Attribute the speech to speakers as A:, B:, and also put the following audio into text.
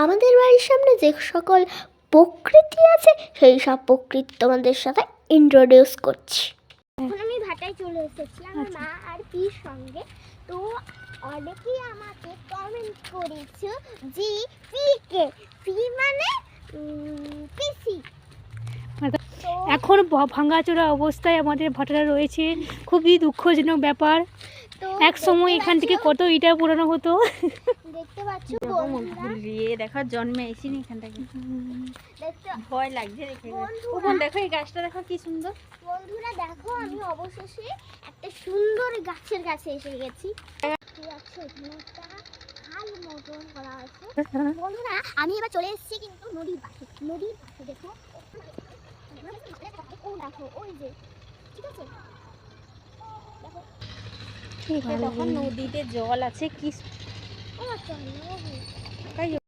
A: আমাদের বাড়ির সামনে যে সকল প্রকৃতি আছে সেই সব প্রকৃতি তোমাদের সাথে ইন্ট্রোডিউস করছি। এখন আমি ভাটায় চলে এসেছি আমার মা আর পির সঙ্গে। তো অনেকেই আমাকে কমেন্ট করেছো যে পিকে পি মানে পিসি।
B: এখন ভাঙাচোরা অবস্থায় আমাদের ভাটারা রয়েছে, খুবই দুঃখজনক ব্যাপার। এক সময় এখান থেকে কত ইটা পোড়ানো হতো।
A: দেখতে পাচ্ছ
C: দেখো জন্মে এসিনি এখানটাকে, ভয় লাগছে দেখে। ওখানে দেখো এই গাছটা দেখো কি সুন্দর।
A: বন্ধুরা দেখো আমি অবশেষে একটা সুন্দর গাছের কাছে এসে গেছি। খাল মতন করা আছে। বন্ধুরা আমি এবার চলে এসেছি কিন্তু নদীর পাশে। নদীর পাশে দেখো, ও দেখো ওই যে, ঠিক আছে দেখো
C: তখন নদীতে জল আছে কি।
A: ও আচ্ছা